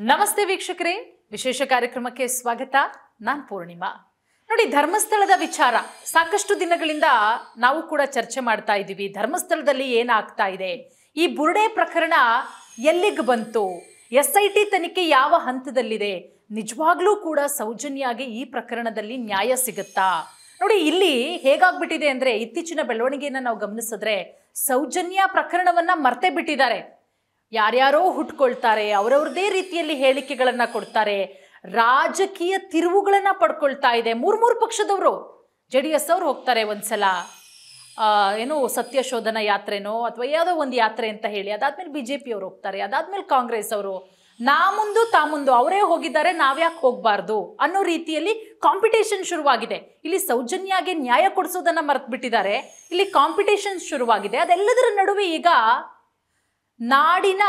ನಮಸ್ತೆ ವೀಕ್ಷಕರೇ, ವಿಶೇಷ ಕಾರ್ಯಕ್ರಮಕ್ಕೆ ಸ್ವಾಗತ. ನಾನು ಪೂರ್ಣಿಮಾ. ನೋಡಿ, ಧರ್ಮಸ್ಥಳದ ವಿಚಾರ ಸಾಕಷ್ಟು ದಿನಗಳಿಂದ ನಾವು ಕೂಡ ಚರ್ಚೆ ಮಾಡ್ತಾ ಇದ್ದೀವಿ. ಧರ್ಮಸ್ಥಳದಲ್ಲಿ ಏನಾಗ್ತಾ ಇದೆ, ಈ ಬುರುಡೆ ಪ್ರಕರಣ ಎಲ್ಲಿಗೆ ಬಂತು, SIT ತನಿಖೆ ಯಾವ ಹಂತದಲ್ಲಿದೆ, ನಿಜವಾಗ್ಲೂ ಕೂಡ ಸೌಜನ್ಯಾಗೆ ಈ ಪ್ರಕರಣದಲ್ಲಿ ನ್ಯಾಯ ಸಿಗುತ್ತಾ? ನೋಡಿ, ಇಲ್ಲಿ ಹೇಗಾಗ್ಬಿಟ್ಟಿದೆ ಅಂದ್ರೆ, ಇತ್ತೀಚಿನ ಬೆಳವಣಿಗೆಯನ್ನು ನಾವು ಗಮನಿಸಿದ್ರೆ ಸೌಜನ್ಯ ಪ್ರಕರಣವನ್ನ ಮರ್ತೆ ಬಿಟ್ಟಿದ್ದಾರೆ. ಯಾರ್ಯಾರೋ ಹುಟ್ಕೊಳ್ತಾರೆ, ಅವರವ್ರದೇ ರೀತಿಯಲ್ಲಿ ಹೇಳಿಕೆಗಳನ್ನ ಕೊಡ್ತಾರೆ, ರಾಜಕೀಯ ತಿರುವುಗಳನ್ನ ಪಡ್ಕೊಳ್ತಾ ಇದೆ. ಮೂರು ಪಕ್ಷದವರು, JDS ಅವ್ರು ಹೋಗ್ತಾರೆ ಒಂದ್ಸಲ, ಏನೋ ಸತ್ಯಶೋಧನ ಯಾತ್ರೆನೋ ಅಥವಾ ಯಾವುದೋ ಒಂದು ಯಾತ್ರೆ ಅಂತ ಹೇಳಿ, ಅದಾದ್ಮೇಲೆ BJP ಅವ್ರು ಹೋಗ್ತಾರೆ, ಅದಾದ್ಮೇಲೆ ಕಾಂಗ್ರೆಸ್ ಅವರು, ನಾ ಮುಂದು ತಾ ಮುಂದು ಅವರೇ ಹೋಗಿದ್ದಾರೆ, ನಾವ್ಯಾಕೆ ಹೋಗ್ಬಾರ್ದು ಅನ್ನೋ ರೀತಿಯಲ್ಲಿ ಕಾಂಪಿಟೇಷನ್ ಶುರುವಾಗಿದೆ. ಇಲ್ಲಿ ಸೌಜನ್ಯಾಗೆ ನ್ಯಾಯ ಕೊಡಿಸೋದನ್ನ ಮರ್ತು ಬಿಟ್ಟಿದ್ದಾರೆ. ಇಲ್ಲಿ ಕಾಂಪಿಟೇಷನ್ ಶುರುವಾಗಿದೆ. ಅದೆಲ್ಲದರ ನಡುವೆ ಈಗ ನಾಡಿನ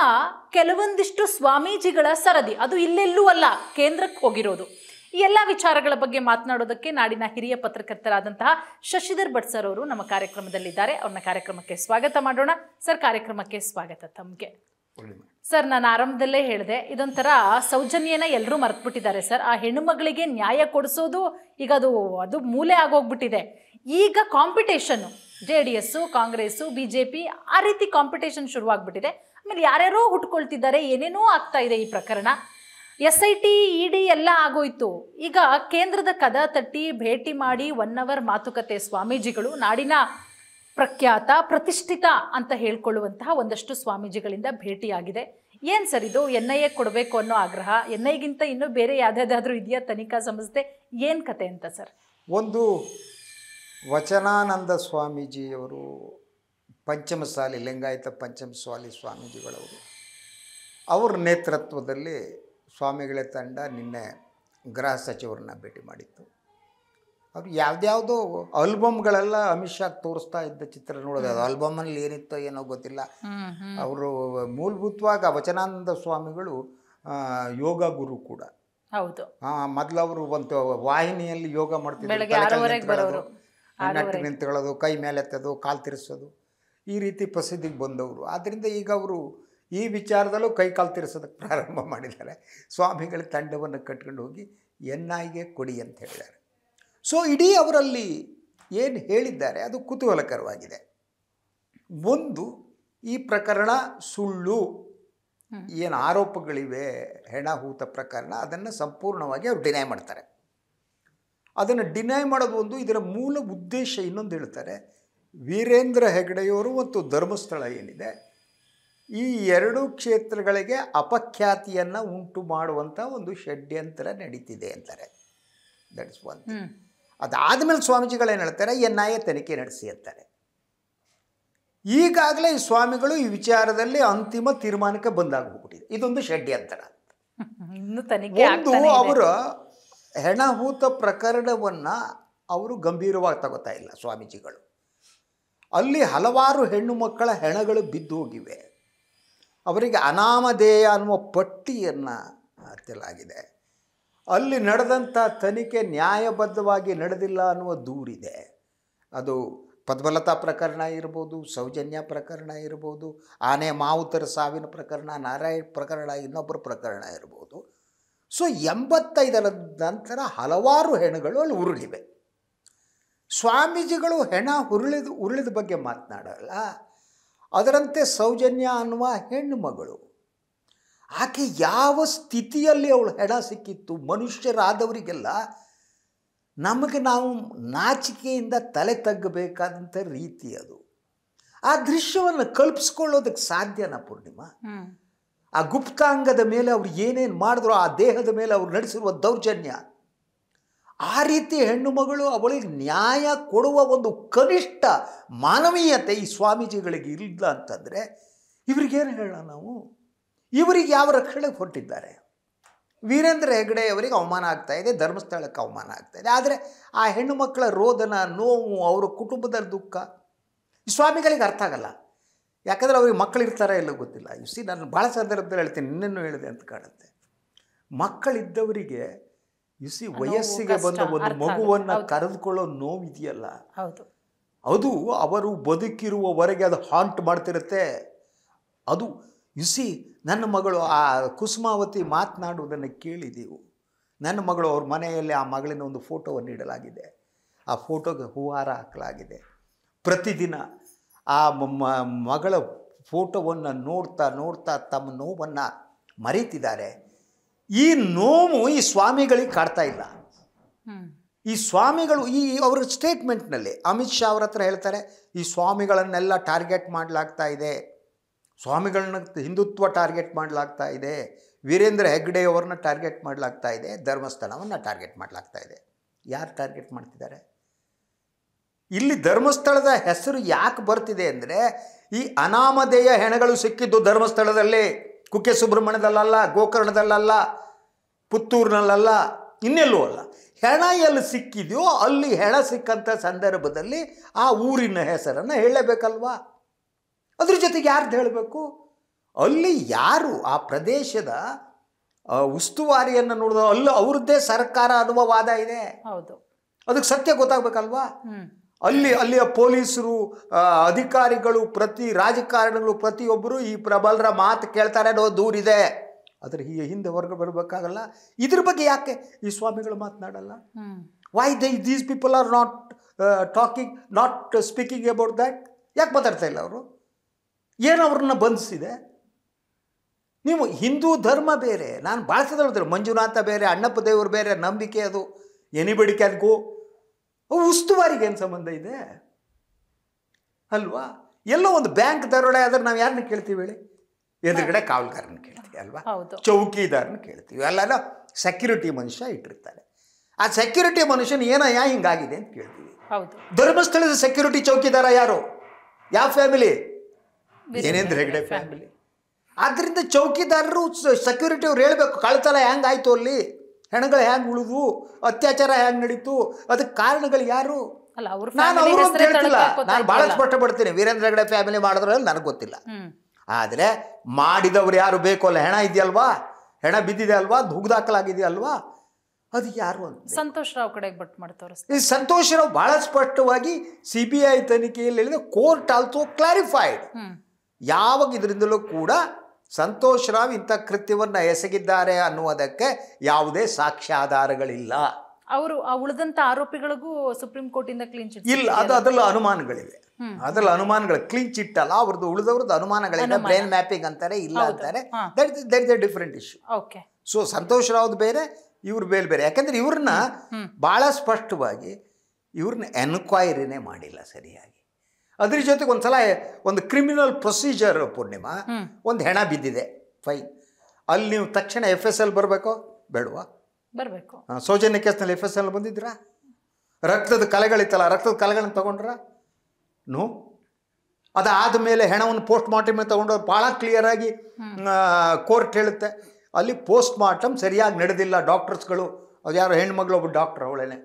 ಕೆಲವೊಂದಿಷ್ಟು ಸ್ವಾಮೀಜಿಗಳ ಸರದಿ, ಅದು ಇಲ್ಲೆಲ್ಲೂ ಅಲ್ಲ, ಕೇಂದ್ರಕ್ಕೆ ಹೋಗಿರೋದು. ಈ ಎಲ್ಲ ವಿಚಾರಗಳ ಬಗ್ಗೆ ಮಾತನಾಡೋದಕ್ಕೆ ನಾಡಿನ ಹಿರಿಯ ಪತ್ರಕರ್ತರಾದಂತಹ ಶಶಿಧರ್ ಭಟ್ ಸರ್ ಅವರು ನಮ್ಮ ಕಾರ್ಯಕ್ರಮದಲ್ಲಿದ್ದಾರೆ. ಅವ್ರನ್ನ ಕಾರ್ಯಕ್ರಮಕ್ಕೆ ಸ್ವಾಗತ ಮಾಡೋಣ. ಸರ್, ಕಾರ್ಯಕ್ರಮಕ್ಕೆ ಸ್ವಾಗತ ತಮಗೆ. ಸರ್, ನಾನು ಆರಂಭದಲ್ಲೇ ಹೇಳಿದೆ, ಇದೊಂಥರ ಸೌಜನ್ಯನ ಎಲ್ಲರೂ ಮರ್ತ್ಬಿಟ್ಟಿದ್ದಾರೆ ಸರ್. ಆ ಹೆಣ್ಣು ಮಗಳಿಗೆ ನ್ಯಾಯ ಕೊಡಿಸೋದು ಈಗ ಅದು ಮೂಲೆ ಆಗೋಗ್ಬಿಟ್ಟಿದೆ. ಈಗ ಕಾಂಪಿಟೇಷನ್ನು JDS, ಕಾಂಗ್ರೆಸ್ಸು, BJP ಆ ರೀತಿ ಕಾಂಪಿಟೇಷನ್ ಶುರುವಾಗ್ಬಿಟ್ಟಿದೆ. ಆಮೇಲೆ ಯಾರ್ಯಾರೋ ಹುಟ್ಕೊಳ್ತಿದ್ದಾರೆ, ಏನೇನೋ ಆಗ್ತಾ ಇದೆ ಈ ಪ್ರಕರಣ. SIT, ED ಎಲ್ಲ ಆಗೋಯ್ತು. ಈಗ ಕೇಂದ್ರದ ಕದ ತಟ್ಟಿ ಭೇಟಿ ಮಾಡಿ 1 ಅವರ್ ಮಾತುಕತೆ. ಸ್ವಾಮೀಜಿಗಳು ನಾಡಿನ ಪ್ರಖ್ಯಾತ ಪ್ರತಿಷ್ಠಿತ ಅಂತ ಹೇಳ್ಕೊಳ್ಳುವಂತಹ ಒಂದಷ್ಟು ಸ್ವಾಮೀಜಿಗಳಿಂದ ಭೇಟಿಯಾಗಿದೆ. ಏನು ಸರ್ ಇದು? NIA ಕೊಡಬೇಕು ಅನ್ನೋ ಆಗ್ರಹ, NIAಗಿಂತ ಇನ್ನೂ ಬೇರೆ ಯಾವುದಾದ್ರೂ ಇದೆಯಾ ತನಿಖಾ ಸಂಸ್ಥೆ? ಏನು ಕತೆ ಅಂತ ಸರ್? ಒಂದು ವಚನಾನಂದ ಸ್ವಾಮೀಜಿಯವರು, ಪಂಚಮಸಾಲಿ ಲಿಂಗಾಯತ ಪಂಚಮಸಾಲಿ ಸ್ವಾಮೀಜಿಗಳವರು, ಅವ್ರ ನೇತೃತ್ವದಲ್ಲಿ ಸ್ವಾಮಿಗಳ ತಂಡ ನಿನ್ನೆ ಗೃಹ ಸಚಿವರನ್ನ ಭೇಟಿ ಮಾಡಿತ್ತು. ಅವರು ಯಾವುದ್ಯಾವುದೋ ಆಲ್ಬಮ್ಗಳೆಲ್ಲ ಅಮಿತ್ ಶಾ ತೋರಿಸ್ತಾ ಇದ್ದ ಚಿತ್ರ ನೋಡೋದು. ಅದು ಆಲ್ಬಮಲ್ಲಿ ಏನಿತ್ತೋ ಏನೋ ಗೊತ್ತಿಲ್ಲ. ಅವರು ಮೂಲಭೂತವಾಗಿ ವಚನಾನಂದ ಸ್ವಾಮಿಗಳು ಯೋಗ ಗುರು ಕೂಡ ಹೌದು. ಮೊದಲು ಅವರು ಒಂದು ವಾಹಿನಿಯಲ್ಲಿ ಯೋಗ ಮಾಡ್ತಿದ್ರು, ನೆಟ್ಟು ನಿಂತ್ಕೊಳ್ಳೋದು, ಕೈ ಮೇಲೆ ಎತ್ತೋದು, ಕಾಲು ತಿರ್ಸೋದು, ಈ ರೀತಿ ಪ್ರಸಿದ್ಧಿಗೆ ಬಂದವರು. ಆದ್ದರಿಂದ ಈಗ ಅವರು ಈ ವಿಚಾರದಲ್ಲೂ ಕೈ ಕಾಲು ತಿರ್ಸೋದಕ್ಕೆ ಪ್ರಾರಂಭ ಮಾಡಿದ್ದಾರೆ. ಸ್ವಾಮಿಗಳ ತಂಡವನ್ನು ಕಟ್ಕೊಂಡು ಹೋಗಿ NIAಗೆ ಕೊಡಿ ಅಂತ ಹೇಳಿದ್ದಾರೆ. ಸೊ ಇಡೀ ಅವರಲ್ಲಿ ಏನು ಹೇಳಿದ್ದಾರೆ ಅದು ಕುತೂಹಲಕರವಾಗಿದೆ. ಒಂದು, ಈ ಪ್ರಕರಣ ಸುಳ್ಳು, ಏನು ಆರೋಪಗಳಿವೆ ಹೆಣಹೂತ ಪ್ರಕರಣ, ಅದನ್ನು ಸಂಪೂರ್ಣವಾಗಿ ಅವ್ರು ಡಿನೈ ಮಾಡ್ತಾರೆ. ಅದನ್ನು ಡಿನೈ ಮಾಡೋದು ಒಂದು. ಇದರ ಮೂಲ ಉದ್ದೇಶ ಇನ್ನೊಂದು ಹೇಳ್ತಾರೆ. ವೀರೇಂದ್ರ ಹೆಗಡೆಯವರು ಮತ್ತು ಧರ್ಮಸ್ಥಳ ಏನಿದೆ, ಈ 2 ಕ್ಷೇತ್ರಗಳಿಗೆ ಅಪಖ್ಯಾತಿಯನ್ನು ಉಂಟು ಮಾಡುವಂಥ ಒಂದು ಷಡ್ಯಂತ್ರ ನಡೀತಿದೆ ಅಂತಾರೆ. That's one. ಅದಾದಮೇಲೆ ಸ್ವಾಮೀಜಿಗಳೇನು ಹೇಳ್ತಾರೆ, NIA ತನಿಖೆ ನಡೆಸಿ ಅಂತಾರೆ. ಈಗಾಗಲೇ ಈ ಸ್ವಾಮಿಗಳು ಈ ವಿಚಾರದಲ್ಲಿ ಅಂತಿಮ ತೀರ್ಮಾನಕ್ಕೆ ಬಂದಾಗೋಗ್ಬಿಟ್ಟಿದೆ. ಇದೊಂದು ಷಡ್ಯಂತ್ರ. ಒಂದು, ಅವರ ಹೆಣಹೂತ ಪ್ರಕರಣವನ್ನು ಅವರು ಗಂಭೀರವಾಗಿ ತಗೋತಾ ಇಲ್ಲ ಸ್ವಾಮೀಜಿಗಳು. ಅಲ್ಲಿ ಹಲವಾರು ಹೆಣ್ಣು ಮಕ್ಕಳ ಹೆಣಗಳು ಬಿದ್ದು ಹೋಗಿವೆ. ಅವರಿಗೆ ಅನಾಮಧೇಯ ಅನ್ನುವ ಪಟ್ಟಿಯನ್ನು ಹಾಕಲಾಗಿದೆ. ಅಲ್ಲಿ ನಡೆದಂಥ ತನಿಖೆ ನ್ಯಾಯಬದ್ಧವಾಗಿ ನಡೆದಿಲ್ಲ ಅನ್ನುವ ದೂರಿದೆ. ಅದು ಪದ್ಮಲತಾ ಪ್ರಕರಣ ಇರ್ಬೋದು, ಸೌಜನ್ಯ ಪ್ರಕರಣ ಇರ್ಬೋದು, ಆನೆ ಮಾವುತರ ಸಾವಿನ ಪ್ರಕರಣ, ನಾರಾಯಣ್ ಪ್ರಕರಣ, ಇನ್ನೊಬ್ಬರ ಪ್ರಕರಣ ಇರ್ಬೋದು. ಸೊ 85ರ ನಂತರ ಹಲವಾರು ಹೆಣಗಳು ಅಲ್ಲಿ ಉರುಳಿವೆ. ಸ್ವಾಮೀಜಿಗಳು ಹೆಣ ಉರುಳಿದ ಬಗ್ಗೆ ಮಾತನಾಡಲ್ಲ. ಅದರಂತೆ ಸೌಜನ್ಯ ಅನ್ನುವ ಹೆಣ್ಣು ಮಗಳು, ಆಕೆ ಯಾವ ಸ್ಥಿತಿಯಲ್ಲಿ ಅವಳು ಹೆಣ ಸಿಕ್ಕಿತ್ತು, ಮನುಷ್ಯರಾದವರಿಗೆಲ್ಲ ನಮಗೆ ನಾವು ನಾಚಿಕೆಯಿಂದ ತಲೆ ತಗ್ಗಬೇಕಾದಂಥ ರೀತಿ ಅದು. ಆ ದೃಶ್ಯವನ್ನು ಕಲ್ಪಿಸ್ಕೊಳ್ಳೋದಕ್ಕೆ ಸಾಧ್ಯನಾ ಪೂರ್ಣಿಮಾ? ಆ ಗುಪ್ತಾಂಗದ ಮೇಲೆ ಅವ್ರು ಏನೇನು ಮಾಡಿದ್ರು, ಆ ದೇಹದ ಮೇಲೆ ಅವ್ರು ನಡೆಸಿರುವ ದೌರ್ಜನ್ಯ, ಆ ರೀತಿ ಹೆಣ್ಣು ಮಗಳು ಅವಳಿಗೆ ನ್ಯಾಯ ಕೊಡುವ ಒಂದು ಕನಿಷ್ಠ ಮಾನವೀಯತೆ ಈ ಸ್ವಾಮೀಜಿಗಳಿಗೆ ಇಲ್ಲ ಅಂತಂದರೆ ಇವರಿಗೇನು ಹೇಳೋಣ ನಾವು? ಇವರಿಗೆ ಯಾವ ರಕ್ಷಣೆಗೆ ಹೊರಟಿದ್ದಾರೆ? ವೀರೇಂದ್ರ ಹೆಗಡೆ ಅವರಿಗೆ ಅವಮಾನ ಆಗ್ತಾಯಿದೆ, ಧರ್ಮಸ್ಥಳಕ್ಕೆ ಅವಮಾನ ಆಗ್ತಾಯಿದೆ. ಆದರೆ ಆ ಹೆಣ್ಣು ಮಕ್ಕಳ ರೋದನ, ನೋವು, ಅವರ ಕುಟುಂಬದ ದುಃಖ ಈ ಸ್ವಾಮಿಗಳಿಗೆ ಅರ್ಥ ಆಗಲ್ಲ. ಯಾಕಂದರೆ ಅವ್ರಿಗೆ ಮಕ್ಕಳಿರ್ತಾರ ಎಲ್ಲೋ ಗೊತ್ತಿಲ್ಲ. ನಾನು ಭಾಳ ಸಂದರ್ಭದಲ್ಲಿ ಹೇಳ್ತೀನಿ, ನಿನ್ನೆನೂ ಹೇಳಿದೆ ಅಂತ ಕಾಣುತ್ತೆ. ಮಕ್ಕಳಿದ್ದವರಿಗೆ ವಯಸ್ಸಿಗೆ ಬಂದ ಒಂದು ಮಗುವನ್ನು ಕರೆದುಕೊಳ್ಳೋ ನೋವಿದೆಯಲ್ಲ, ಅದು ಅವರು ಬದುಕಿರುವವರೆಗೆ ಅದು ಹಾಂಟ್ ಮಾಡ್ತಿರುತ್ತೆ. ಅದು ಸಿ ನನ್ನ ಮಗಳು ಆ ಕುಸುಮಾವತಿ ಮಾತನಾಡುವುದನ್ನು ಕೇಳಿದೆವು. ನನ್ನ ಮಗಳು ಅವ್ರ ಮನೆಯಲ್ಲಿ ಆ ಮಗಳಿನ ಒಂದು ಫೋಟೋವನ್ನು ಇಡಲಾಗಿದೆ. ಆ ಫೋಟೋಗೆ ಹೂವಾರ ಹಾಕಲಾಗಿದೆ. ಪ್ರತಿದಿನ ಆ ಮಗಳ ಫೋಟೋವನ್ನು ನೋಡ್ತಾ ನೋಡ್ತಾ ತಮ್ಮ ನೋವನ್ನು ಮರೀತಿದ್ದಾರೆ. ಈ ನೋವು ಈ ಸ್ವಾಮಿಗಳಿಗೆ ಕಾಡ್ತಾ ಇಲ್ಲ. ಈ ಸ್ವಾಮಿಗಳು ಅವರ ಸ್ಟೇಟ್ಮೆಂಟ್ನಲ್ಲಿ ಅಮಿತ್ ಶಾ ಅವ್ರ ಹತ್ರ ಹೇಳ್ತಾರೆ, ಈ ಸ್ವಾಮಿಗಳನ್ನೆಲ್ಲ ಟಾರ್ಗೆಟ್ ಮಾಡಲಾಗ್ತಾ ಇದೆ, ಸ್ವಾಮಿಗಳನ್ನ ಹಿಂದುತ್ವ ಟಾರ್ಗೆಟ್ ಮಾಡಲಾಗ್ತಾ ಇದೆ, ವೀರೇಂದ್ರ ಹೆಗ್ಗಡೆ ಅವ್ರನ್ನ ಟಾರ್ಗೆಟ್ ಮಾಡಲಾಗ್ತಾ ಇದೆ, ಧರ್ಮಸ್ಥಳವನ್ನು ಟಾರ್ಗೆಟ್ ಮಾಡಲಾಗ್ತಾ ಇದೆ. ಯಾರು ಟಾರ್ಗೆಟ್ ಮಾಡ್ತಿದ್ದಾರೆ? ಇಲ್ಲಿ ಧರ್ಮಸ್ಥಳದ ಹೆಸರು ಯಾಕೆ ಬರ್ತಿದೆ ಅಂದರೆ, ಈ ಅನಾಮಧೇಯ ಹೆಣಗಳು ಸಿಕ್ಕಿದ್ದು ಧರ್ಮಸ್ಥಳದಲ್ಲಿ, ಕುಕ್ಕೆ ಸುಬ್ರಹ್ಮಣ್ಯದಲ್ಲ, ಗೋಕರ್ಣದಲ್ಲ, ಪುತ್ತೂರಿನಲ್ಲ, ಇನ್ನೆಲ್ಲೂ ಅಲ್ಲ. ಹೆಣ ಎಲ್ಲಿ ಸಿಕ್ಕಿದೆಯೋ ಅಲ್ಲಿ ಹೆಣ ಸಿಕ್ಕಂಥ ಸಂದರ್ಭದಲ್ಲಿ ಆ ಊರಿನ ಹೆಸರನ್ನು ಹೇಳಬೇಕಲ್ವಾ? ಅದ್ರ ಜೊತೆಗೆ ಯಾರ್ದು ಹೇಳಬೇಕು? ಅಲ್ಲಿ ಯಾರು ಆ ಪ್ರದೇಶದ ಉಸ್ತುವಾರಿಯನ್ನು ನೋಡಿದ ಅಲ್ಲಿ ಅವ್ರದ್ದೇ ಸರ್ಕಾರ ಅನ್ನುವ ವಾದ ಇದೆ. ಹೌದು, ಅದಕ್ಕೆ ಸತ್ಯ ಗೊತ್ತಾಗಬೇಕಲ್ವಾ? ಅಲ್ಲಿಯ ಪೊಲೀಸರು, ಅಧಿಕಾರಿಗಳು, ರಾಜಕಾರಣಿಗಳು ಪ್ರತಿಯೊಬ್ಬರು ಈ ಪ್ರಬಲರ ಮಾತು ಕೇಳ್ತಾರೆ ಅನ್ನೋ ದೂರಿದೆ. ಅದ್ರ ಹಿಂದೆ ಹೊರಗೆ ಬರಬೇಕಾಗಲ್ಲ. ಇದ್ರ ಬಗ್ಗೆ ಯಾಕೆ ಈ ಸ್ವಾಮಿಗಳು ಮಾತನಾಡಲ್ಲ? Why these people are not speaking about that? ಯಾಕೆ ಮಾತಾಡ್ತಾ ಇಲ್ಲ ಅವರು? ಏನು ಅವ್ರನ್ನ ಬಂಧಿಸಿದೆ? ನೀವು ಹಿಂದೂ ಧರ್ಮ ಬೇರೆ, ನಾನು ಭಾಳ ಸಲ ಹೇಳ್ತಾರೆ, ಮಂಜುನಾಥ ಬೇರೆ, ಅಣ್ಣಪ್ಪ ದೇವರು ಬೇರೆ, ನಂಬಿಕೆ ಅದು ಎನಿಬಡಿ ಕ್ಯಾನ್ ಗೋ. ಉಸ್ತುವಾರಿಗೆ ಏನು ಸಂಬಂಧ ಇದೆ ಅಲ್ವಾ? ಎಲ್ಲೋ ಒಂದು ಬ್ಯಾಂಕ್ ದರೋಡೆ ಆದ್ರೆ ನಾವು ಯಾರನ್ನ ಕೇಳ್ತೀವಿ ಹೇಳಿ? ಎದುರುಗಡೆ ಕಾವಲ್ಗಾರನ ಕೇಳ್ತೀವಿ ಅಲ್ವಾ? ಚೌಕಿದಾರನ ಕೇಳ್ತೀವಿ. ಅಲ್ಲೆಲ್ಲ ಸೆಕ್ಯೂರಿಟಿ ಮನುಷ್ಯ ಇಟ್ಟಿರ್ತಾರೆ. ಆ ಸೆಕ್ಯೂರಿಟಿ ಮನುಷ್ಯನ ಏನಯ್ಯ ಹಿಂಗಾಗಿದೆ ಅಂತ ಕೇಳ್ತೀವಿ. ಧರ್ಮಸ್ಥಳದ ಸೆಕ್ಯೂರಿಟಿ ಚೌಕಿದಾರ ಯಾರು? ಯಾವ ಫ್ಯಾಮಿಲಿ? ವೀರೇಂದ್ರ ಹೆಗ್ಗಡೆ ಫ್ಯಾಮಿಲಿ. ಆದ್ದರಿಂದ ಚೌಕಿದಾರರು, ಸೆಕ್ಯೂರಿಟಿ ಅವ್ರು ಹೇಳ್ಬೇಕು, ಕಳ್ತನ ಹೆಂಗಾಯ್ತು, ಅಲ್ಲಿ ಹೆಣಗಳು ಹೆಂಗೆ ಉಳಿದು, ಅತ್ಯಾಚಾರ ಹೆಂಗೆ ನಡೀತು, ಅದಕ್ಕೆ ಕಾರಣಗಳು ಯಾರು? ನಾನು ಅವರು ಅಂತ ಹೇಳ್ತಿಲ್ಲ, ನಾನು ಭಾಳ ಸ್ಪಷ್ಟಪಡ್ತೀನಿ. ವೀರೇಂದ್ರ ಹೆಗ್ಗಡೆ ಫ್ಯಾಮಿಲಿ ಮಾಡಿದ್ರಲ್ಲಿ ನನಗೆ ಗೊತ್ತಿಲ್ಲ. ಆದರೆ ಮಾಡಿದವ್ರು ಯಾರು ಬೇಕು ಅಲ್ಲ, ಹೆಣ ಇದೆಯಲ್ವಾ, ಹೆಣ ಬಿದ್ದಿದೆ ಅಲ್ವಾ, ದುಗ್ದಾಕಲಾಗಿದೆಯಲ್ವಾ, ಅದು ಯಾರು ಅಂತ ಸಂತೋಷ್ ರಾವ್ ಕಡೆಗೆ ಬಟ್ ಮಾಡ್ತಾರೆ. ಈ ಸಂತೋಷ್ ರಾವ್ ಬಹಳ ಸ್ಪಷ್ಟವಾಗಿ CBI ತನಿಖೆಯಲ್ಲಿ ಹೇಳಿದೆ. Court also clarified. ಯಾವಾಗ ಇದರಿಂದಲೂ ಕೂಡ ಸಂತೋಷ್ ರಾವ್ ಇಂಥ ಕೃತ್ಯವನ್ನು ಎಸಗಿದ್ದಾರೆ ಅನ್ನುವುದಕ್ಕೆ ಯಾವುದೇ ಸಾಕ್ಷ್ಯಾಧಾರಗಳಿಲ್ಲ. ಅವರು ಉಳಿದಂತ ಆರೋಪಿಗಳಿಗೂ ಸುಪ್ರೀಂ ಕೋರ್ಟ್ ಇಂದ ಕ್ಲೀನ್ ಚಿಟ್ ಇಲ್ಲ. ಅದೆಲ್ಲ ಅನುಮಾನಗಳಿವೆ. ಅದೆಲ್ಲ ಅನುಮಾನಗಳು, ಕ್ಲೀನ್ ಚಿಟ್ ಅಲ್ಲ, ಅವ್ರದ್ದು ಉಳಿದವ್ರದ್ದು ಅನುಮಾನಗಳಿವೆ. ಬ್ರೈನ್ ಮ್ಯಾಪಿಂಗ್ ಅಂತಾರೆ, ಇಲ್ಲ ಅಂತಾರೆ. That is a different issue. So Santosh ರಾವ್ದು ಬೇರೆ, ಇವ್ರು ಬೇರೆ. ಯಾಕಂದ್ರೆ ಇವ್ರನ್ನ ಭಾಳ ಸ್ಪಷ್ಟವಾಗಿ ಇವ್ರನ್ನ ಎನ್ಕ್ವೈರಿನೇ ಮಾಡಿಲ್ಲ ಸರಿಯಾಗಿ. ಅದ್ರ ಜೊತೆಗೆ ಒಂದ್ಸಲ ಒಂದು ಕ್ರಿಮಿನಲ್ ಪ್ರೊಸೀಜರ್ ಪೂರ್ಣಿಮಾ, ಒಂದು ಹೆಣ ಬಿದ್ದಿದೆ, ಫೈನ್. ಅಲ್ಲಿ ನೀವು ತಕ್ಷಣ FSL ಬರಬೇಕೋ ಬೇಡವಾ? ಬರಬೇಕು. ಸೌಜನ್ಯ ಕೇಸ್ನಲ್ಲಿ FSL ಬಂದಿದ್ರಾ? ರಕ್ತದ ಕಲೆಗಳಿತ್ತಲ್ಲ, ರಕ್ತದ ಕಲೆಗಳನ್ನ ತಗೊಂಡ್ರ? ನೋ. ಅದಾದ ಮೇಲೆ ಹೆಣವನ್ನು ಪೋಸ್ಟ್ ಮಾರ್ಟಮ್ ತಗೊಂಡವ್ರು ಭಾಳ ಕ್ಲಿಯರಾಗಿ ಕೋರ್ಟ್ ಹೇಳುತ್ತೆ, ಅಲ್ಲಿ ಪೋಸ್ಟ್ ಮಾರ್ಟಮ್ ಸರಿಯಾಗಿ ನಡೆದಿಲ್ಲ. ಡಾಕ್ಟರ್ಸ್ಗಳು, ಅದು ಯಾರು ಹೆಣ್ಮಗಳು, ಒಬ್ಬ ಡಾಕ್ಟರ್, ಅವಳೇನೆ,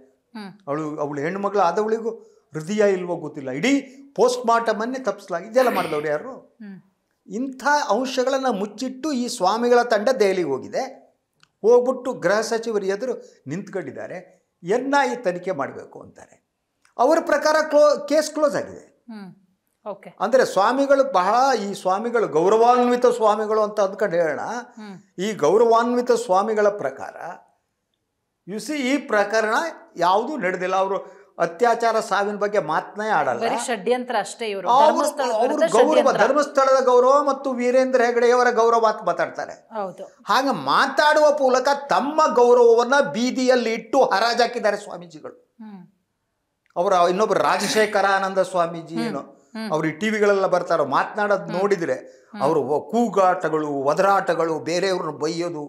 ಅವಳು ಹೆಣ್ಮಗಳು ಆದವಳಿಗೂ ಹೃದಯ ಇಲ್ವೋ ಗೊತ್ತಿಲ್ಲ, ಇಡೀ ಪೋಸ್ಟ್ ಮಾರ್ಟಮನ್ನೇ ತಪ್ಪಿಸಲಾಗಿ. ಇದೆಲ್ಲ ಮಾಡಿದವ್ರು ಯಾರು? ಇಂಥ ಅಂಶಗಳನ್ನು ಮುಚ್ಚಿಟ್ಟು ಈ ಸ್ವಾಮಿಗಳ ತಂಡ ದೆಹಲಿಗೆ ಹೋಗಿದೆ. ಹೋಗ್ಬಿಟ್ಟು ಗೃಹ ಸಚಿವರು ಎದುರು ನಿಂತ್ಕೊಂಡಿದ್ದಾರೆ. NIA ತನಿಖೆ ಮಾಡಬೇಕು ಅಂತಾರೆ. ಅವರ ಪ್ರಕಾರ ಕೇಸ್ ಕ್ಲೋಸ್ ಆಗಿದೆ. ಅಂದರೆ ಸ್ವಾಮಿಗಳು ಈ ಸ್ವಾಮಿಗಳು ಗೌರವಾನ್ವಿತ ಸ್ವಾಮಿಗಳು ಅಂತ ಅಂದ್ಕೊಂಡು ಹೇಳೋಣ. ಈ ಗೌರವಾನ್ವಿತ ಸ್ವಾಮಿಗಳ ಪ್ರಕಾರ ಈ ಪ್ರಕರಣ ಯಾವುದೂ ನಡೆದಿಲ್ಲ. ಅವರು ಅತ್ಯಾಚಾರ ಸಾವಿನ ಬಗ್ಗೆ ಮಾತನೇ ಆಡಲ್ಲ. ಷಡ್ಯಂತ್ರ ಅಷ್ಟೇ. ಗೌರವ, ಧರ್ಮಸ್ಥಳದ ಗೌರವ ಮತ್ತು ವೀರೇಂದ್ರ ಹೆಗ್ಗಡೆಯವರ ಗೌರವ ಅಂತ ಮಾತಾಡ್ತಾರೆ. ಹಾಗೆ ಮಾತಾಡುವ ಮೂಲಕ ತಮ್ಮ ಗೌರವವನ್ನ ಬೀದಿಯಲ್ಲಿ ಇಟ್ಟು ಹರಾಜಾಕಿದ್ದಾರೆ ಸ್ವಾಮೀಜಿಗಳು. ಅವರ ಇನ್ನೊಬ್ಬರು ರಾಜಶೇಖರಾನಂದ ಸ್ವಾಮೀಜಿ ಏನೋ, ಅವ್ರು ಈ ಟಿವಿಗಳೆಲ್ಲ ಬರ್ತಾರೋ, ಮಾತನಾಡೋದು ನೋಡಿದ್ರೆ ಅವರು ಕೂಗಾಟಗಳು, ಒದರಾಟಗಳು, ಬೇರೆಯವ್ರನ್ನ ಬೈಯೋದು,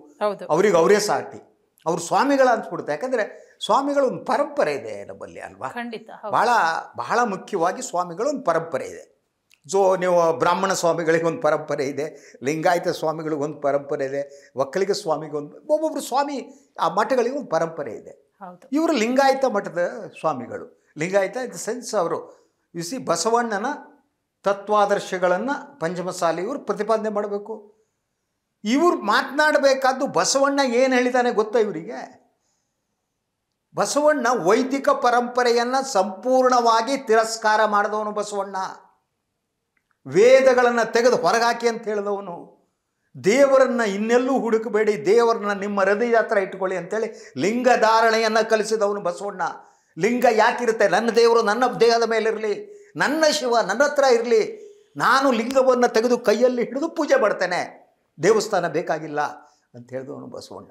ಅವ್ರಿಗೆ ಅವರೇ ಸಾಟಿ. ಅವ್ರು ಸ್ವಾಮಿಗಳ ಅನ್ಸ್ಬಿಡುತ್ತೆ. ಯಾಕಂದ್ರೆ ಸ್ವಾಮಿಗಳು ಒಂದು ಪರಂಪರೆ ಇದೆ ನಮ್ಮಲ್ಲಿ ಅಲ್ವಾ? ಬಹಳ ಮುಖ್ಯವಾಗಿ ಸ್ವಾಮಿಗಳು ಒಂದು ಪರಂಪರೆ ಇದೆ. ಸೊ ನೀವು ಬ್ರಾಹ್ಮಣ ಸ್ವಾಮಿಗಳಿಗೆ ಒಂದು ಪರಂಪರೆ ಇದೆ, ಲಿಂಗಾಯತ ಸ್ವಾಮಿಗಳಿಗೊಂದು ಪರಂಪರೆ ಇದೆ, ಒಕ್ಕಲಿಗ ಸ್ವಾಮಿಗೊಂದು, ಒಬ್ಬೊಬ್ರು ಸ್ವಾಮಿ ಆ ಮಠಗಳಿಗೆ ಒಂದು ಪರಂಪರೆ ಇದೆ. ಇವರು ಲಿಂಗಾಯತ ಮಠದ ಸ್ವಾಮಿಗಳು. ಲಿಂಗಾಯತ ಇನ್ ದ ಸೆನ್ಸ್ ಅವರು ಬಸವಣ್ಣನ ತತ್ವಾದರ್ಶಗಳನ್ನು ಪಂಚಮಸಾಲಿಯವರು ಪ್ರತಿಪಾದನೆ ಮಾಡಬೇಕು. ಇವ್ರು ಮಾತನಾಡಬೇಕಾದ್ದು ಬಸವಣ್ಣ ಏನು ಹೇಳಿದಾನೆ ಗೊತ್ತಾ ಇವರಿಗೆ? ಬಸವಣ್ಣ ವೈದಿಕ ಪರಂಪರೆಯನ್ನು ಸಂಪೂರ್ಣವಾಗಿ ತಿರಸ್ಕಾರ ಮಾಡಿದವನು ಬಸವಣ್ಣ. ವೇದಗಳನ್ನು ತೆಗೆದು ಹೊರಗಾಕಿ ಅಂತ ಹೇಳಿದವನು. ದೇವರನ್ನು ಇನ್ನೆಲ್ಲೂ ಹುಡುಕಬೇಡಿ, ದೇವರನ್ನ ನಿಮ್ಮ ಹೃದಯ ಹತ್ರ ಇಟ್ಕೊಳ್ಳಿ ಅಂತೇಳಿ ಲಿಂಗ ಧಾರಣೆಯನ್ನು ಕಲಿಸಿದವನು ಬಸವಣ್ಣ. ಲಿಂಗ ಯಾಕಿರುತ್ತೆ? ನನ್ನ ದೇವರು ನನ್ನ ದೇಹದ ಮೇಲಿರಲಿ, ನನ್ನ ಶಿವ ನನ್ನ ಹತ್ರ ಇರಲಿ, ನಾನು ಲಿಂಗವನ್ನು ತೆಗೆದು ಕೈಯಲ್ಲಿ ಹಿಡಿದು ಪೂಜೆ ಮಾಡ್ತೇನೆ, ದೇವಸ್ಥಾನ ಬೇಕಾಗಿಲ್ಲ ಅಂತ ಹೇಳಿದವನು ಬಸವಣ್ಣ.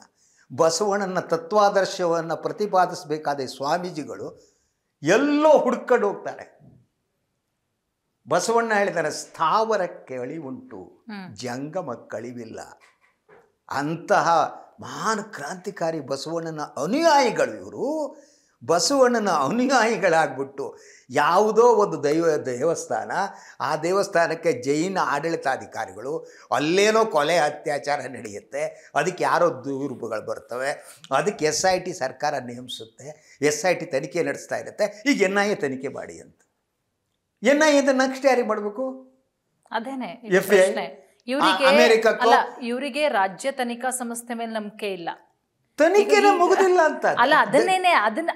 ಬಸವಣ್ಣನ ತತ್ವಾದರ್ಶವನ್ನು ಪ್ರತಿಪಾದಿಸಬೇಕಾದ ಸ್ವಾಮೀಜಿಗಳು ಎಲ್ಲೋ ಹುಡ್ಕೊಂಡು ಹೋಗ್ತಾರೆ. ಬಸವಣ್ಣ ಹೇಳಿದ್ದಾರೆ, ಸ್ಥಾವರಕ್ಕೆ ಅಳಿವುಂಟು ಜಂಗಮ ಕಳಿವಿಲ್ಲ. ಅಂತಹ ಮಹಾನ್ ಕ್ರಾಂತಿಕಾರಿ ಬಸವಣ್ಣನ ಅನುಯಾಯಿಗಳು ಇವರು. ಬಸವಣ್ಣನ ಅನುಯಾಯಿಗಳಾಗ್ಬಿಟ್ಟು ಯಾವುದೋ ಒಂದು ದೇವಸ್ಥಾನ, ಆ ದೇವಸ್ಥಾನಕ್ಕೆ ಜೈನ ಆಡಳಿತಾಧಿಕಾರಿಗಳು ಅಲ್ಲೇನೋ ಕೊಲೆ ಅತ್ಯಾಚಾರ ನಡೆಯುತ್ತೆ, ಅದಕ್ಕೆ ಯಾರೋ ದೂರುಗಳು ಬರ್ತವೆ, ಅದಕ್ಕೆ SIT ಸರ್ಕಾರ ನೇಮಿಸುತ್ತೆ, SIT ತನಿಖೆ ನಡೆಸ್ತಾ ಇರುತ್ತೆ. ಈಗ NIA ತನಿಖೆ ಮಾಡಿ ಅಂತ. NIA ನೆಕ್ಸ್ಟ್ ಯಾರಿಗೆ ಮಾಡಬೇಕು? ಅದೇನೆ FBI, ಇವರಿಗೆ ರಾಜ್ಯ ತನಿಖಾ ಸಂಸ್ಥೆ ಮೇಲೆ ನಂಬಿಕೆ ಇಲ್ಲ, ತನಿಖೆನೇ ಮುಗುದಿಲ್ಲ ಅಂತ. ಅಲ್ಲ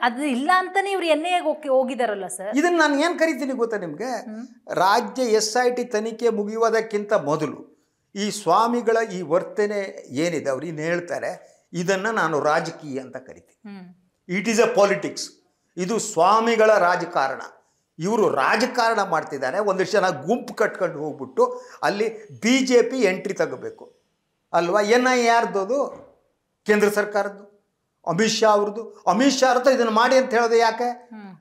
ಅದು ಇಲ್ಲ ಅಂತಾನೆ ಇವ್ರು NIA ಹೋಗಿದಾರಲ್ಲ ಸರ್. ಇದನ್ನ ನಾನು ಏನು ಕರಿತೀನಿ ಗೊತ್ತಾ ನಿಮಗೆ? ರಾಜ್ಯ SIT ತನಿಖೆ ಮುಗಿಯೋದಕ್ಕಿಂತ ಮೊದಲು ಈ ಸ್ವಾಮಿಗಳ ಈ ವರ್ತನೆ ಏನಿದೆ ಅವ್ರು ಇನ್ನು ಹೇಳ್ತಾರೆ, ಇದನ್ನು ನಾನು ರಾಜಕೀಯ ಅಂತ ಕರಿತೀನಿ. It is A politics. ಇದು ಸ್ವಾಮಿಗಳ ರಾಜಕಾರಣ. ಇವರು ರಾಜಕಾರಣ ಮಾಡ್ತಿದ್ದಾರೆ. ಒಂದಿಷ್ಟು ಜನ ಗುಂಪು ಕಟ್ಕೊಂಡು ಹೋಗ್ಬಿಟ್ಟು ಅಲ್ಲಿ BJP ಎಂಟ್ರಿ ತಗೋಬೇಕು ಅಲ್ವಾ? NIA ಯಾರ್ದು? ಕೇಂದ್ರ ಸರ್ಕಾರದ್ದು, ಅಮಿತ್ ಶಾ ಅವ್ರದ್ದು. ಅಮಿತ್ ಶಾ ಅವ್ರದ್ದು ಇದನ್ನು ಮಾಡಿ ಅಂತ ಹೇಳೋದು ಯಾಕೆ?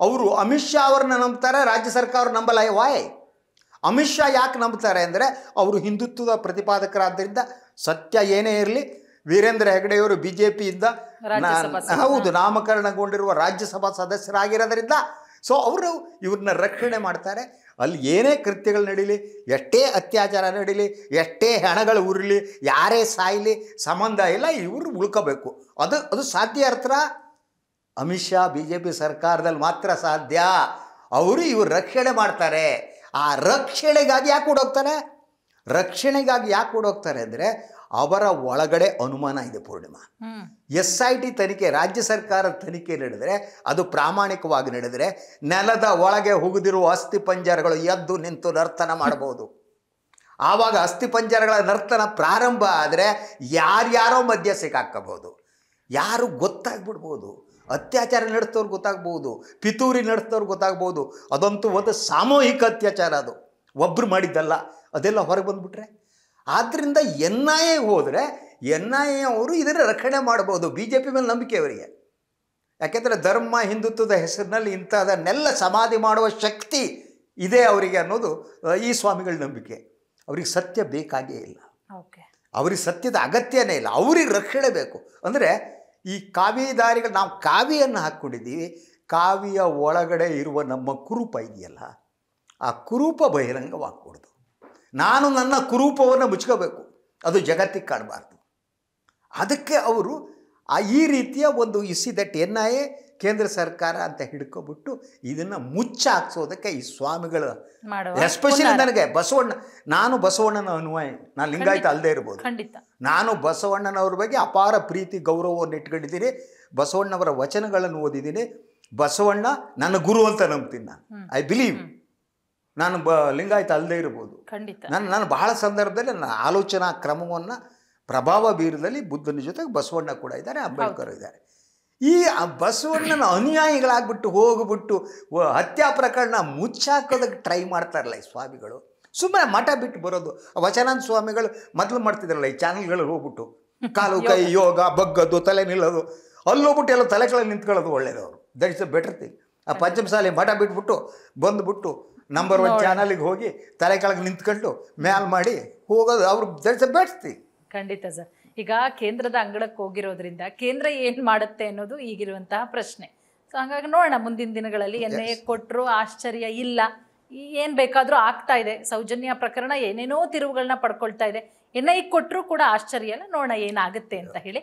ಅವರು ಅಮಿತ್ ಶಾ ಅವ್ರನ್ನ ನಂಬ್ತಾರೆ, ರಾಜ್ಯ ಸರ್ಕಾರ ನಂಬಲ್ಲ. ವಾಯ್? ಅಮಿತ್ ಶಾ ಯಾಕೆ ನಂಬ್ತಾರೆ ಅಂದರೆ ಅವರು ಹಿಂದುತ್ವದ ಪ್ರತಿಪಾದಕರಾದ್ದರಿಂದ. ಸತ್ಯ ಏನೇ ಇರಲಿ, ವೀರೇಂದ್ರ ಹೆಗಡೆಯವರು BJPಯಿಂದ ಹೌದು ನಾಮಕರಣಗೊಂಡಿರುವ ರಾಜ್ಯಸಭಾ ಸದಸ್ಯರಾಗಿರೋದ್ರಿಂದ ಸೊ ಅವರು ಇವ್ರನ್ನ ರಕ್ಷಣೆ ಮಾಡ್ತಾರೆ. ಅಲ್ಲಿ ಏನೇ ಕೃತ್ಯಗಳು ನಡೀಲಿ, ಎಷ್ಟೇ ಅತ್ಯಾಚಾರ ನಡೀಲಿ, ಎಷ್ಟೇ ಹೆಣಗಳು ಉರಿಲಿ, ಯಾರೇ ಸಾಯಲಿ, ಸಂಬಂಧ ಇಲ್ಲ, ಇವರು ಉಳ್ಕೋಬೇಕು. ಅದು ಸಾಧ್ಯ ಅರ್ಥ ಅಮಿತ್ ಶಾ BJP ಸರ್ಕಾರದಲ್ಲಿ ಮಾತ್ರ ಸಾಧ್ಯ. ಅವರು ಇವರು ರಕ್ಷಣೆ ಮಾಡ್ತಾರೆ. ಆ ರಕ್ಷಣೆಗಾಗಿ ಯಾಕೆ ಓಡೋಗ್ತಾರೆ ಅಂದರೆ ಅವರ ಒಳಗಡೆ ಅನುಮಾನ ಇದೆ. ಪೂರ್ಣಿಮಾ, SIT ತನಿಖೆ, ರಾಜ್ಯ ಸರ್ಕಾರ ತನಿಖೆ ನಡೆದರೆ, ಅದು ಪ್ರಾಮಾಣಿಕವಾಗಿ ನಡೆದರೆ ನೆಲದ ಒಳಗೆ ಹುಗಿದಿರುವ ಅಸ್ಥಿ ಪಂಜರಗಳು ಎದ್ದು ನಿಂತು ನರ್ತನ ಮಾಡಬಹುದು. ಆವಾಗ ಅಸ್ಥಿ ಪಂಜರಗಳ ನರ್ತನ ಪ್ರಾರಂಭ ಆದರೆ ಯಾರ್ಯಾರೋ ಮಧ್ಯೆ ಸಿಕ್ಕಾಕಬಹುದು, ಯಾರು ಗೊತ್ತಾಗ್ಬಿಡ್ಬೋದು, ಅತ್ಯಾಚಾರ ನಡೆಸ್ತವ್ರು ಗೊತ್ತಾಗ್ಬೋದು, ಪಿತೂರಿ ನಡೆಸ್ತವ್ರು ಗೊತ್ತಾಗ್ಬೋದು. ಅದಂತೂ ಒಂದು ಸಾಮೂಹಿಕ ಅತ್ಯಾಚಾರ, ಅದು ಒಬ್ಬರು ಮಾಡಿದ್ದಲ್ಲ. ಅದೆಲ್ಲ ಹೊರಗೆ ಬಂದುಬಿಟ್ರೆ, ಆದ್ದರಿಂದ NIA ಹೋದರೆ NIA ಅವರು ಇದನ್ನು ರಕ್ಷಣೆ ಮಾಡ್ಬೋದು. BJP ಮೇಲೆ ನಂಬಿಕೆ ಅವರಿಗೆ. ಯಾಕೆಂದರೆ ಧರ್ಮ ಹಿಂದುತ್ವದ ಹೆಸರಿನಲ್ಲಿ ಇಂಥದನ್ನೆಲ್ಲ ಸಮಾಧಿ ಮಾಡುವ ಶಕ್ತಿ ಇದೆ ಅವರಿಗೆ ಅನ್ನೋದು ಈ ಸ್ವಾಮಿಗಳ ನಂಬಿಕೆ. ಅವ್ರಿಗೆ ಸತ್ಯ ಬೇಕಾಗೇ ಇಲ್ಲ, ಅವ್ರಿಗೆ ಸತ್ಯದ ಅಗತ್ಯನೇ ಇಲ್ಲ, ಅವ್ರಿಗೆ ರಕ್ಷಣೆ ಬೇಕು. ಅಂದರೆ ಈ ಕಾವಿದಾರಿಗಳು, ನಾವು ಕಾವಿಯನ್ನು ಹಾಕ್ಕೊಂಡಿದ್ದೀವಿ, ಕಾವಿಯ ಒಳಗಡೆ ಇರುವ ನಮ್ಮ ಕುರೂಪ ಇದೆಯಲ್ಲ, ಆ ಕುರೂಪ ಬಹಿರಂಗವಾಗ್ಕೊಡ್ದು. ನಾನು ನನ್ನ ಕುರೂಪವನ್ನು ಮುಚ್ಕೋಬೇಕು, ಅದು ಜಗತ್ತಿಗೆ ಕಾಣಬಾರ್ದು. ಅದಕ್ಕೆ ಅವರು ಈ ರೀತಿಯ ಒಂದು ದಟ್ NIA ಕೇಂದ್ರ ಸರ್ಕಾರ ಅಂತ ಹಿಡ್ಕೊಬಿಟ್ಟು ಇದನ್ನು ಮುಚ್ಚಾಕ್ಸೋದಕ್ಕೆ ಈ ಸ್ವಾಮಿಗಳು, ಎಸ್ಪೆಷಲಿ ನನಗೆ ನಾನು ಬಸವಣ್ಣನ ಅನುಯಾಯಿ, ನಾನು ಲಿಂಗಾಯತ ಅಲ್ಲದೆ ಇರ್ಬೋದು, ನಾನು ಬಸವಣ್ಣನವ್ರ ಬಗ್ಗೆ ಅಪಾರ ಪ್ರೀತಿ ಗೌರವವನ್ನು ಇಟ್ಕೊಂಡಿದ್ದೀನಿ. ಬಸವಣ್ಣವರ ವಚನಗಳನ್ನು ಓದಿದ್ದೀನಿ. ಬಸವಣ್ಣ ನನ್ನ ಗುರು ಅಂತ ನಂಬ್ತೀನಿ. I believe. ನಾನು ಲಿಂಗಾಯತ ಅಲ್ಲದೆ ಇರ್ಬೋದು, ನಾನು ಬಹಳ ಸಂದರ್ಭದಲ್ಲಿ ನನ್ನ ಆಲೋಚನಾ ಕ್ರಮವನ್ನು ಪ್ರಭಾವ ಬೀರದಲ್ಲಿ ಬುದ್ಧನ ಜೊತೆಗೆ ಬಸವಣ್ಣ ಕೂಡ ಇದ್ದಾರೆ, ಅಂಬೇಡ್ಕರ್ ಇದ್ದಾರೆ. ಈ ಬಸವಣ್ಣನ ಅನುಯಾಯಿಗಳಾಗ್ಬಿಟ್ಟು ಹೋಗ್ಬಿಟ್ಟು ಹತ್ಯಾ ಪ್ರಕರಣ ಮುಚ್ಚಾಕೋದಕ್ಕೆ ಟ್ರೈ ಮಾಡ್ತಾರಲ್ಲ ಈ ಸ್ವಾಮಿಗಳು. ಸುಮ್ಮನೆ ಮಠ ಬಿಟ್ಟು ಬರೋದು. ವಚನಾನಂದ ಸ್ವಾಮಿಗಳು ಮೊದಲು ಮಾಡ್ತಿದ್ರಲ್ಲ ಈ ಚಾನಲ್ಗಳಲ್ಲಿ ಹೋಗ್ಬಿಟ್ಟು ಕಾಲು ಕೈ ಯೋಗ, ಬಗ್ಗದ್ದು, ತಲೆ ನಿಲ್ಲೋದು, ಅಲ್ಲೋಗ್ಬಿಟ್ಟು ಎಲ್ಲ ತಲೆ ಕೆಳಗೆ ನಿಂತ್ಕೊಳ್ಳೋದು ಒಳ್ಳೇದು. ಅವರು that is a better thing. ಆ ಪಂಚಮಸಾಲಿ ಮಠ ಬಿಟ್ಬಿಟ್ಟು ಬಂದುಬಿಟ್ಟು ನಂಬರ್ 1 ಚಾನಲ್ಗೆ ಹೋಗಿ ತಲೆ ಕೆಳಗೆ ನಿಂತ್ಕೊಂಡು ಮ್ಯಾಲ್ ಮಾಡಿ ಹೋಗೋದು ಅವ್ರು that is a better thing. ಖಂಡಿತ ಸರ್. ಈಗ ಕೇಂದ್ರದ ಅಂಗಳಕ್ಕೆ ಹೋಗಿರೋದ್ರಿಂದ ಕೇಂದ್ರ ಏನು ಮಾಡುತ್ತೆ ಅನ್ನೋದು ಈಗಿರುವಂತಹ ಪ್ರಶ್ನೆ. ಸೊ ಹಾಗಾಗಿ ನೋಡೋಣ ಮುಂದಿನ ದಿನಗಳಲ್ಲಿ. NIA ಕೊಟ್ಟರು ಆಶ್ಚರ್ಯ ಇಲ್ಲ, ಏನು ಬೇಕಾದರೂ ಆಗ್ತಾ ಇದೆ. ಸೌಜನ್ಯ ಪ್ರಕರಣ ಏನೇನೋ ತಿರುವುಗಳನ್ನ ಪಡ್ಕೊಳ್ತಾ ಇದೆ. NIA ಕೊಟ್ಟರು ಕೂಡ ಆಶ್ಚರ್ಯ ಇಲ್ಲ. ನೋಡೋಣ ಏನಾಗುತ್ತೆ ಅಂತ ಹೇಳಿ.